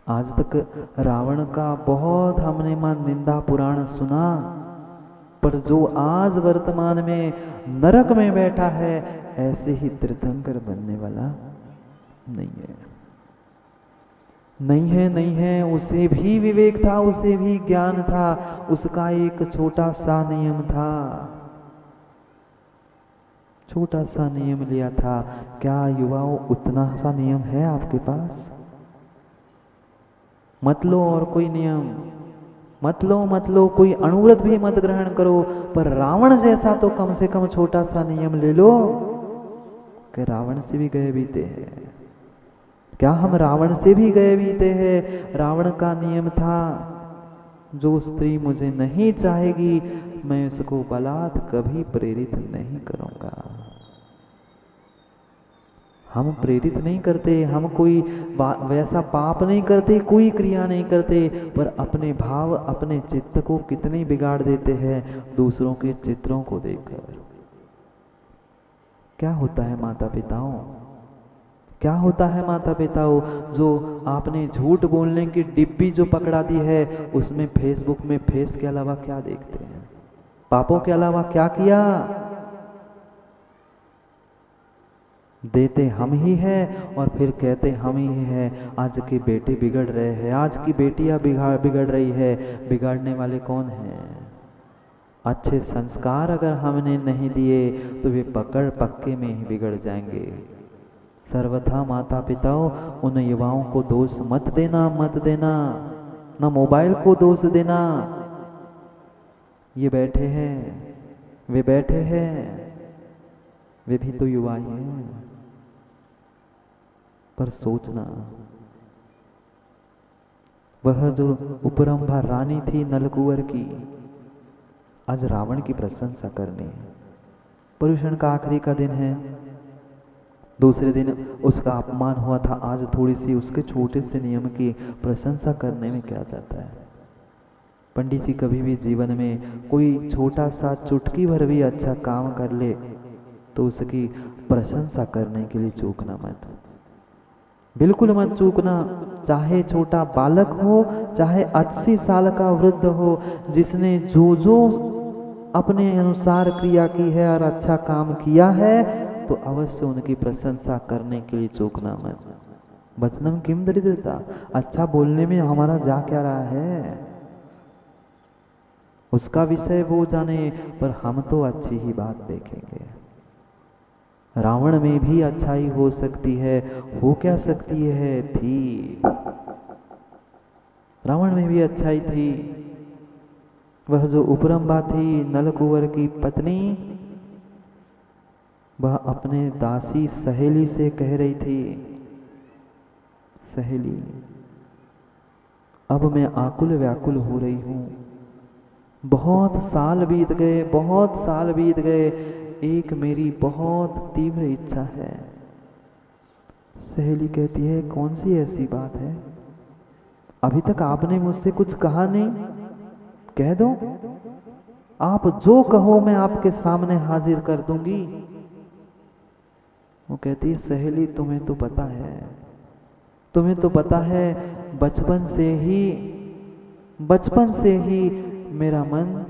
आज तक रावण का बहुत हमने मान निंदा पुराण सुना, पर जो आज वर्तमान में नरक में बैठा है ऐसे ही तीर्थंकर बनने वाला नहीं है। नहीं है, नहीं है। उसे भी विवेक था, उसे भी ज्ञान था, उसका एक छोटा सा नियम था, छोटा सा नियम लिया था। क्या युवाओं उतना सा नियम है आपके पास? मत लो और कोई नियम, मत लो, मत लो, कोई अणुव्रत भी मत ग्रहण करो, पर रावण जैसा तो कम से कम छोटा सा नियम ले लो कि रावण से भी गए बीते हैं। क्या हम रावण से भी गए बीते हैं? रावण का नियम था, जो स्त्री मुझे नहीं चाहेगी मैं उसको बलात् कभी प्रेरित नहीं करूंगा। हम प्रेरित नहीं करते, हम कोई वैसा पाप नहीं करते, कोई क्रिया नहीं करते, पर अपने भाव अपने चित्त को कितने बिगाड़ देते हैं दूसरों के चित्रों को देखकर। क्या होता है माता पिताओं, क्या होता है माता पिताओं, जो आपने झूठ बोलने की डिब्बी जो पकड़ा दी है उसमें फेसबुक में फेस के अलावा क्या देखते हैं, पापों के अलावा क्या किया? देते हम ही है और फिर कहते हम ही है। आज के बेटे बिगड़ रहे हैं, आज की बेटियां बिगड़ रही है, बिगाड़ने वाले कौन हैं? अच्छे संस्कार अगर हमने नहीं दिए तो वे पकड़ पक्के में ही बिगड़ जाएंगे। सर्वथा माता पिताओं उन युवाओं को दोष मत देना, मत देना, ना मोबाइल को दोष देना। ये बैठे हैं, वे बैठे हैं, वे भी तो युवा ही हैं, पर सोचना वह जो उपरंभा रानी थी नलकुंवर की, आज रावण की प्रशंसा करनी। पर्युषण का आखिरी का दिन है, दूसरे दिन उसका अपमान हुआ था, आज थोड़ी सी उसके छोटे से नियम की प्रशंसा करने में क्या जाता है? पंडित जी कभी भी जीवन में कोई छोटा सा चुटकी भर भी अच्छा काम कर ले तो उसकी प्रशंसा करने के लिए चूकना मत, बिल्कुल मत चूकना। चाहे छोटा बालक हो, चाहे 80 साल का वृद्ध हो, जिसने जो जो अपने अनुसार क्रिया की है और अच्छा काम किया है तो अवश्य उनकी प्रशंसा करने के लिए चूकना मत। वचनम किम दरिद्रता, अच्छा बोलने में हमारा जा क्या रहा है, उसका विषय वो जाने, पर हम तो अच्छी ही बात देखेंगे। रावण में भी अच्छाई हो सकती है, हो क्या सकती है, थी, रावण में भी अच्छाई थी। वह जो उपरंभा थी नलकुंवर की पत्नी, वह अपने दासी सहेली से कह रही थी, सहेली अब मैं आकुल व्याकुल हो रही हूं, बहुत साल बीत गए, बहुत साल बीत गए, एक मेरी बहुत तीव्र इच्छा है। सहेली कहती है कौन सी ऐसी बात है, अभी तक आपने मुझसे कुछ कहा नहीं, कह दो, आप जो कहो मैं आपके सामने हाजिर कर दूंगी। वो कहती है सहेली तुम्हें तो पता है, तुम्हें तो पता है, बचपन से ही मेरा मन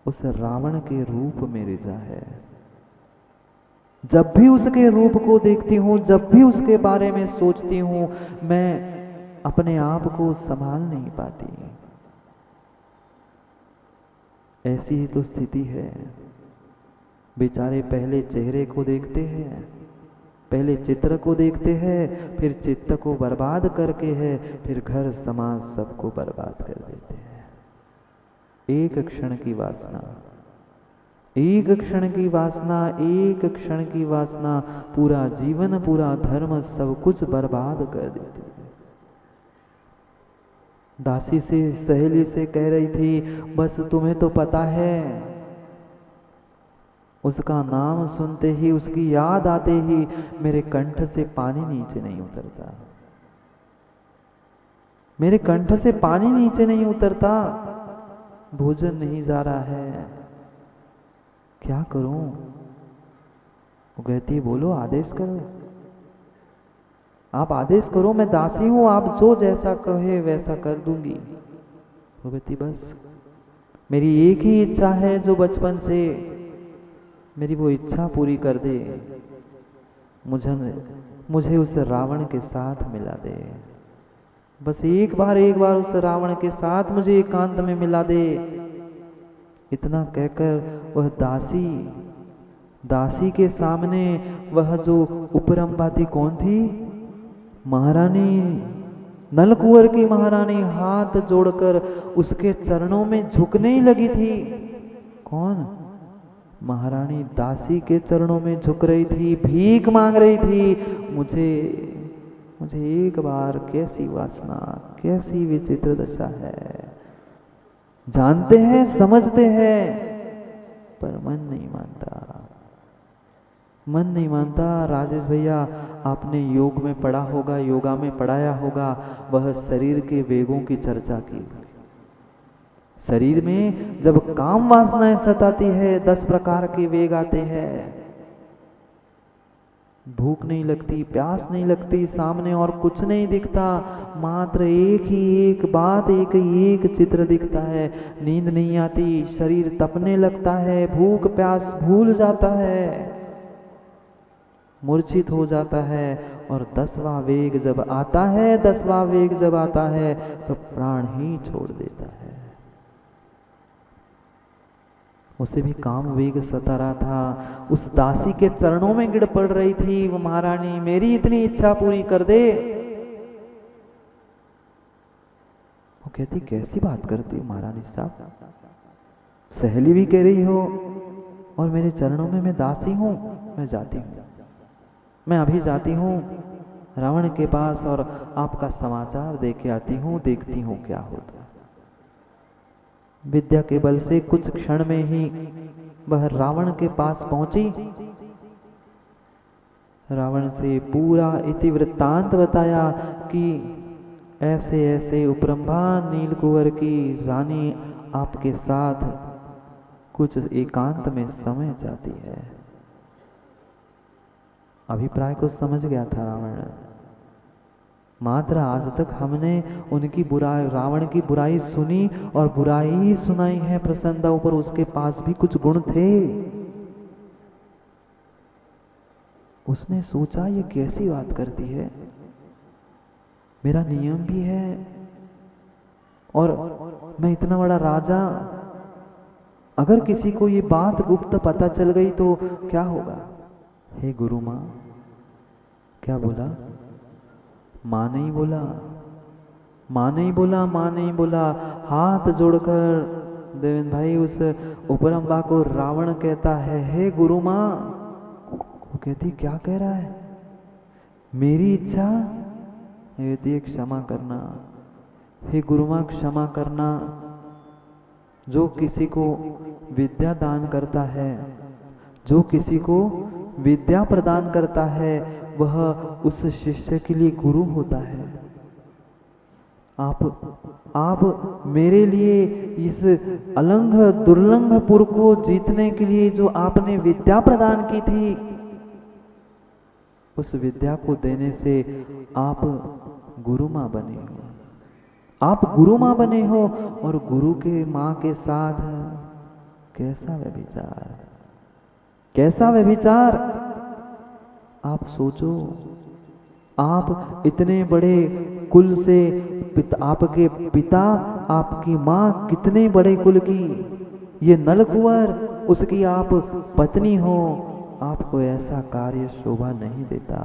उस रावण के रूप में रिझा है। जब भी उसके रूप को देखती हूं, जब भी उसके बारे में सोचती हूं, मैं अपने आप को संभाल नहीं पाती। ऐसी ही तो स्थिति है। बेचारे पहले चेहरे को देखते हैं, पहले चित्र को देखते हैं, फिर चित्त को बर्बाद करके है, फिर घर समाज सबको बर्बाद कर देते हैं। एक क्षण की वासना, एक क्षण की वासना, एक क्षण की वासना पूरा जीवन, पूरा धर्म, सब कुछ बर्बाद कर देती है। दासी से सहेली से कह रही थी बस तुम्हें तो पता है, उसका नाम सुनते ही, उसकी याद आते ही मेरे कंठ से पानी नीचे नहीं उतरता, मेरे कंठ से पानी नीचे नहीं उतरता, भोजन नहीं जा रहा है, क्या करूं? वो कहती बोलो, आदेश करो, आप आदेश करो, मैं दासी हूं, आप जो जैसा कहे वैसा कर दूंगी। वो कहती बस मेरी एक ही इच्छा है जो बचपन से, मेरी वो इच्छा पूरी कर दे, मुझे मुझे उस रावण के साथ मिला दे। बस एक बार उस रावण के साथ मुझे एकांत में मिला दे। इतना कहकर वह दासी के सामने वह जो उपरंभा थी, कौन थी? महारानी, नलकुंवर की महारानी, हाथ जोड़कर उसके चरणों में झुकने ही लगी थी। कौन? महारानी दासी के चरणों में झुक रही थी, भीख मांग रही थी, मुझे एक बार, कैसी वासना, कैसी विचित्र दशा है। जानते हैं, समझते हैं, पर मन नहीं मानता, मन नहीं मानता। राजेश भैया, आपने योग में पढ़ा होगा, योगा में पढ़ाया होगा, वह शरीर के वेगों की चर्चा की। शरीर में जब काम वासनाएं सताती है, 10 प्रकार के वेग आते हैं। भूख नहीं लगती, प्यास नहीं लगती, सामने और कुछ नहीं दिखता, मात्र एक ही एक बात, एक ही एक चित्र दिखता है। नींद नहीं आती, शरीर तपने लगता है, भूख प्यास भूल जाता है, मूर्छित हो जाता है। और 10वां वेग जब आता है, 10वां वेग जब आता है तो प्राण ही छोड़ देता है। उसे भी काम वेग सता रहा था। उस दासी के चरणों में गिर पड़ रही थी वो महारानी, मेरी इतनी इच्छा पूरी कर दे। वो कहती, कैसी बात करती हो महारानी साहब, सहेली भी कह रही हो और मेरे चरणों में, मैं दासी हूं, मैं जाती हूं, मैं अभी जाती हूं रावण के पास और आपका समाचार दे के आती हूं, देखती हूं क्या होता है। विद्या के बल से कुछ क्षण में ही वह रावण के पास पहुंची। रावण से पूरा इतिवृत्तांत बताया कि ऐसे ऐसे उपरंभा नीलकुंवर की रानी आपके साथ कुछ एकांत में समय चाहती है। अभिप्राय को समझ गया था रावण, मात्र आज तक हमने उनकी बुराई, रावण की बुराई सुनी और बुराई ही सुनाई है प्रसन्नता, पर उसके पास भी कुछ गुण थे। उसने सोचा ये कैसी बात करती है, मेरा नियम भी है और मैं इतना बड़ा राजा, अगर किसी को ये बात गुप्त पता चल गई तो क्या होगा। हे गुरु माँ, क्या बोला? माँ नहीं बोला, माँ नहीं बोला, माँ नहीं बोला। हाथ जोड़कर देवेंद्र भाई उस उपरंभा को रावण कहता है, हे गुरु माँ। वो कहती, क्या कह रहा है? मेरी इच्छा? कहती, क्षमा करना हे गुरु माँ, क्षमा करना। जो किसी को विद्या दान करता है, जो किसी को विद्या प्रदान करता है, वह उस शिष्य के लिए गुरु होता है। आप मेरे लिए इस अलंघ दुर्लंघपुर को जीतने के लिए जो आपने विद्या प्रदान की थी, उस विद्या को देने से आप गुरु माँ बने हो। आप गुरु माँ बने हो और गुरु के माँ के साथ कैसा व्यभिचार, कैसा व्यभिचार। आप सोचो, आप इतने बड़े कुल से, आपके पिता, आपकी माँ कितने बड़े कुल की, ये नलकुंवर, उसकी आप पत्नी हो, आपको ऐसा कार्य शोभा नहीं देता।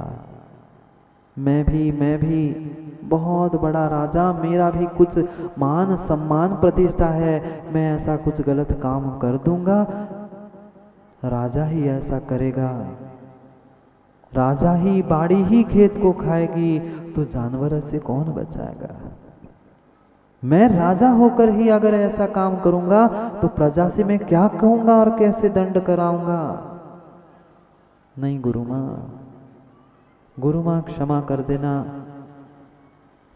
मैं भी बहुत बड़ा राजा, मेरा भी कुछ मान सम्मान प्रतिष्ठा है, मैं ऐसा कुछ गलत काम कर दूंगा? राजा ही ऐसा करेगा, राजा ही बाड़ी ही खेत को खाएगी, तो जानवर से कौन बचाएगा? मैं राजा होकर ही अगर ऐसा काम करूंगा तो प्रजा से मैं क्या कहूंगा और कैसे दंड कराऊंगा? नहीं गुरु माँ, गुरु माँ क्षमा कर देना।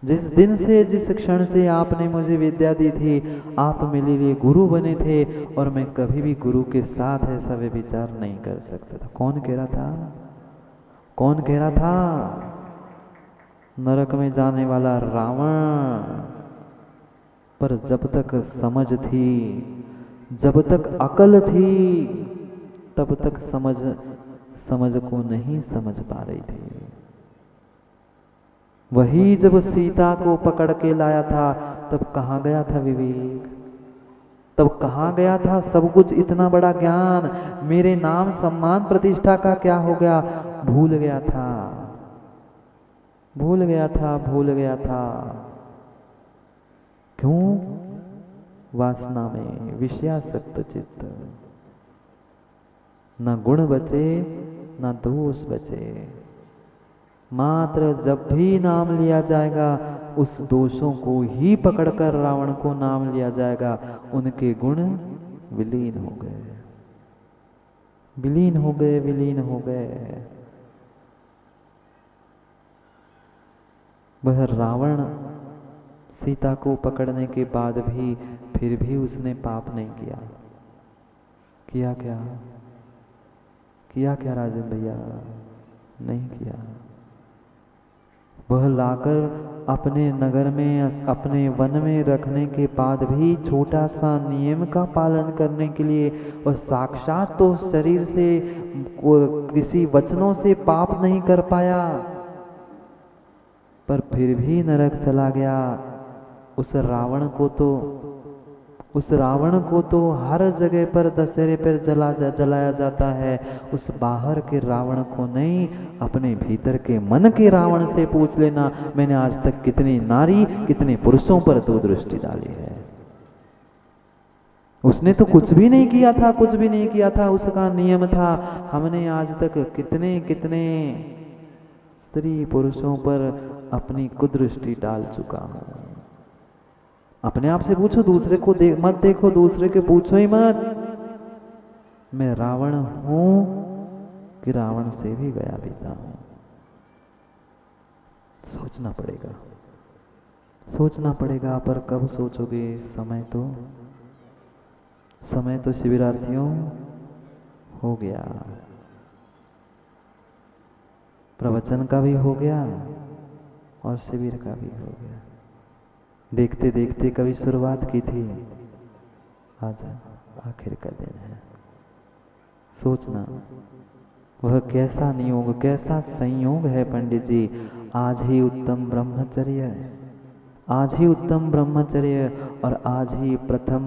जिस दिन से, जिस क्षण से आपने मुझे विद्या दी थी, आप मेरे लिए गुरु बने थे और मैं कभी भी गुरु के साथ ऐसा व्यभिचार नहीं कर सकता था। कौन कह रहा था? कौन कह रहा था? नरक में जाने वाला रावण, पर जब तक समझ थी, जब तक अकल थी, तब तक समझ को नहीं समझ पा रही थी। वही जब सीता को पकड़ के लाया था, तब कहाँ गया था विवेक, तब कहाँ गया था सब कुछ, इतना बड़ा ज्ञान, मेरे नाम सम्मान प्रतिष्ठा का क्या हो गया, भूल गया था, भूल गया था, भूल गया था। क्यों? वासना में विषयासक्त चित्त, न गुण बचे न दोष बचे। मात्र जब भी नाम लिया जाएगा, उस दोषों को ही पकड़कर रावण को नाम लिया जाएगा। उनके गुण विलीन हो गए, विलीन हो गए, विलीन हो गए। वह रावण सीता को पकड़ने के बाद भी फिर भी उसने पाप नहीं किया। किया क्या? किया क्या राजन भैया? नहीं किया। वह लाकर अपने नगर में, अपने वन में रखने के बाद भी छोटा सा नियम का पालन करने के लिए, वह साक्षात तो शरीर से किसी वचनों से पाप नहीं कर पाया, पर फिर भी नरक चला गया। उस रावण को तो हर जगह पर दशहरे पर जलाया जाता है। उस बाहर के रावण को नहीं, अपने भीतर के मन के रावण से पूछ लेना, मैंने आज तक कितनी नारी, कितने पुरुषों पर दो दृष्टि डाली है। उसने तो कुछ भी नहीं किया था, कुछ भी नहीं किया था, उसका नियम था। हमने आज तक कितने कितने स्त्री पुरुषों पर अपनी कुदृष्टि डाल चुका हूं। अपने आप से पूछो, दूसरे को मत देखो, दूसरे के पूछो ही मत, मैं रावण हूं कि रावण से भी गया बीता हूं। सोचना पड़ेगा, सोचना पड़ेगा। पर कब सोचोगे? समय तो शिविरार्थियों हो गया, प्रवचन का भी हो गया और शिविर का भी हो गया। देखते देखते कभी शुरुआत की थी, आज आखिर का दिन है। सोचना, वह कैसा नियोग, कैसा संयोग है पंडित जी। आज ही उत्तम ब्रह्मचर्य, आज ही उत्तम ब्रह्मचर्य, और आज ही प्रथम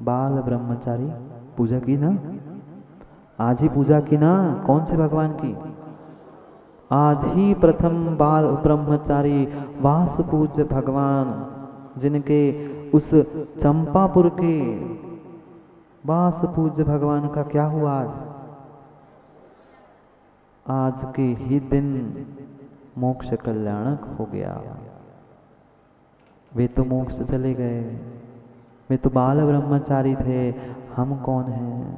बाल ब्रह्मचारी पूजा की ना, आज ही पूजा की ना। कौन से भगवान की? आज ही प्रथम बाल ब्रह्मचारी वास पूज्य भगवान, जिनके उस चंपापुर के वास पूज्य भगवान का क्या हुआ आज के ही दिन मोक्ष कल्याणक हो गया। वे तो मोक्ष चले गए, वे तो बाल ब्रह्मचारी थे। हम कौन हैं?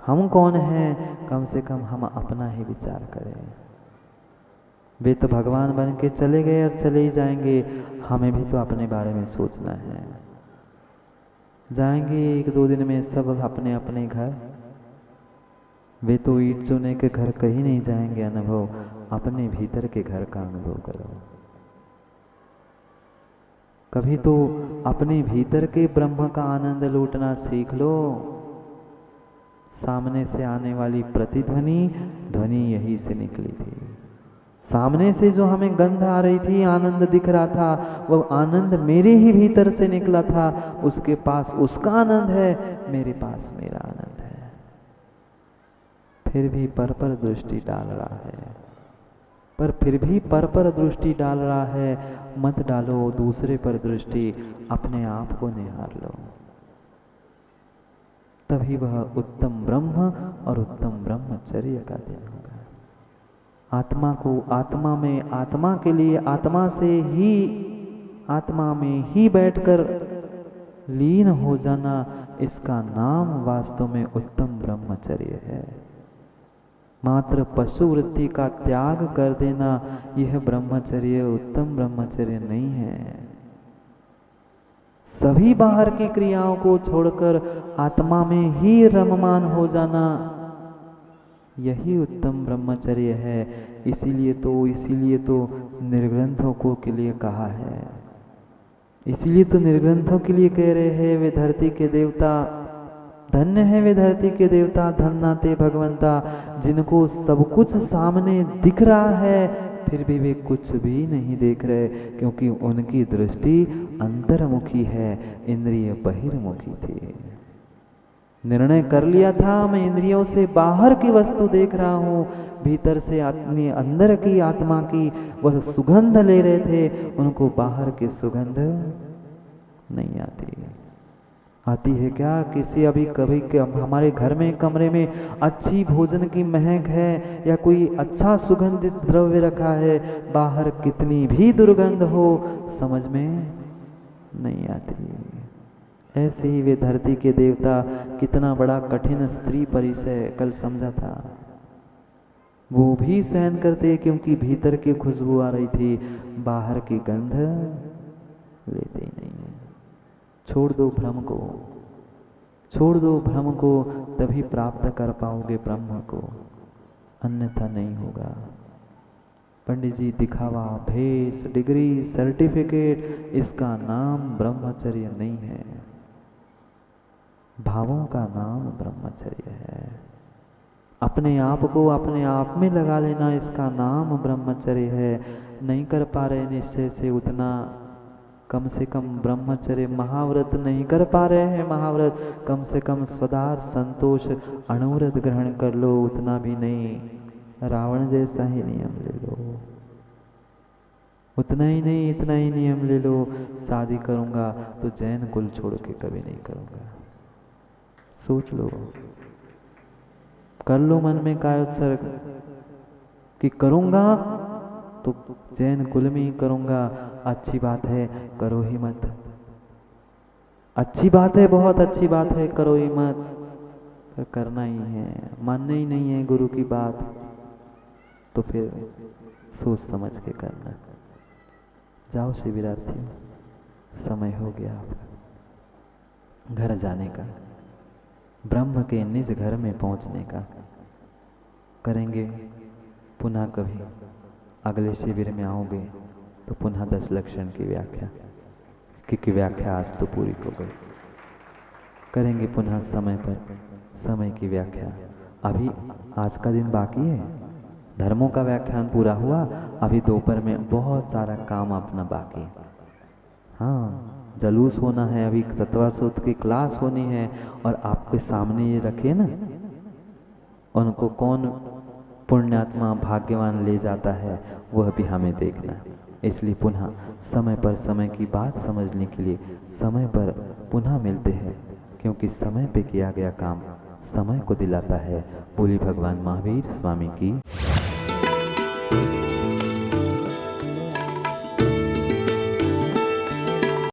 हम कौन हैं? कम से कम हम अपना ही विचार करें। वे तो भगवान बन के चले गए और चले ही जाएंगे, हमें भी तो अपने बारे में सोचना है। जाएंगे 1-2 दिन में सब अपने अपने घर। वे तो ईट चुने के घर कहीं नहीं जाएंगे। अनुभव अपने भीतर के घर का अनुभव करो। कभी तो अपने भीतर के ब्रह्म का आनंद लूटना सीख लो। सामने से आने वाली ध्वनि यही से निकली थी। सामने से जो हमें गंध आ रही थी, आनंद दिख रहा था, वह आनंद मेरे ही भीतर से निकला था। उसके पास उसका आनंद है, मेरे पास मेरा आनंद है। फिर भी पर दृष्टि डाल रहा है, पर फिर भी पर दृष्टि डाल रहा है। मत डालो दूसरे पर दृष्टि, अपने आप को निहार लो। तभी वह उत्तम ब्रह्म और उत्तम ब्रह्मचर्य का दिन होगा। आत्मा को आत्मा में, आत्मा के लिए आत्मा से ही, आत्मा में ही बैठकर लीन हो जाना, इसका नाम वास्तव में उत्तम ब्रह्मचर्य है। मात्र पशु वृत्ति का त्याग कर देना, यह ब्रह्मचर्य उत्तम ब्रह्मचर्य नहीं है। सभी बाहर की क्रियाओं को छोड़कर आत्मा में ही रममान हो जाना, यही उत्तम ब्रह्मचर्य है। इसीलिए तो निर्ग्रंथों को के लिए कहा है। इसीलिए तो निर्ग्रंथों के लिए कह रहे हैं, वे धरती के देवता धन्य है, वे धरती के देवता धन्ना ते भगवंता, जिनको सब कुछ सामने दिख रहा है फिर भी वे कुछ भी नहीं देख रहे, क्योंकि उनकी दृष्टि अंतर्मुखी है, इंद्रिय बहिर्मुखी थी। निर्णय कर लिया था, मैं इंद्रियों से बाहर की वस्तु देख रहा हूँ, भीतर से अपने अंदर की आत्मा की वह सुगंध ले रहे थे, उनको बाहर की सुगंध नहीं आती है क्या? किसी अभी कभी हमारे घर में कमरे में अच्छी भोजन की महक है या कोई अच्छा सुगंधित द्रव्य रखा है, बाहर कितनी भी दुर्गंध हो समझ में नहीं आती। ऐसे ही वे धरती के देवता, कितना बड़ा कठिन स्त्री परिचय कल समझा था, वो भी सहन करते क्योंकि भीतर की खुशबू आ रही थी, बाहर की गंध लेते ही नहीं है। छोड़ दो भ्रम को, छोड़ दो भ्रम को, तभी प्राप्त कर पाओगे ब्रह्म को, अन्यथा नहीं होगा। पंडित जी दिखावा, भेष, डिग्री, सर्टिफिकेट, इसका नाम ब्रह्मचर्य नहीं है, भावों का नाम ब्रह्मचर्य है। अपने आप को अपने आप में लगा लेना, इसका नाम ब्रह्मचर्य है। नहीं कर पा रहे निश्चय से उतना, कम से कम ब्रह्मचर्य महाव्रत नहीं कर पा रहे हैं, महाव्रत कम से कम स्वदार संतोष अणुव्रत ग्रहण कर लो, उतना भी नहीं, रावण जैसा ही नियम ले लो, उतना ही नहीं, इतना ही नियम ले लो, शादी करूंगा तो जैन कुल छोड़ के कभी नहीं करूंगा। सोच लो, कर लो मन में कायोत्सर्ग कि करूंगा तो जैन कुल में ही करूंगा। अच्छी बात है, करो ही मत, अच्छी बात है, बहुत अच्छी बात है, करो ही मत, पर करना ही है, मानना ही नहीं है गुरु की बात, तो फिर सोच समझ के करना। जाओ शिविरार्थियों, समय हो गया घर जाने का, ब्रह्म के निज घर में पहुंचने का। करेंगे पुनः कभी, अगले शिविर में आओगे तो पुनः 10 लक्षण की व्याख्या, क्योंकि व्याख्या आज तो पूरी हो गई। करेंगे पुनः समय पर समय की व्याख्या। अभी आज का दिन बाकी है, धर्मों का व्याख्यान पूरा हुआ, अभी दोपहर में बहुत सारा काम अपना बाकी है। हाँ, जलूस होना है, अभी तत्वासूत्र की क्लास होनी है, और आपके सामने ये रखे ना, उनको कौन पुण्यात्मा भाग्यवान ले जाता है, वह भी हमें देखना है। इसलिए पुनः समय पर समय की बात समझने के लिए समय पर पुनः मिलते हैं, क्योंकि समय पे किया गया काम समय को दिलाता है। बोली भगवान महावीर स्वामी की।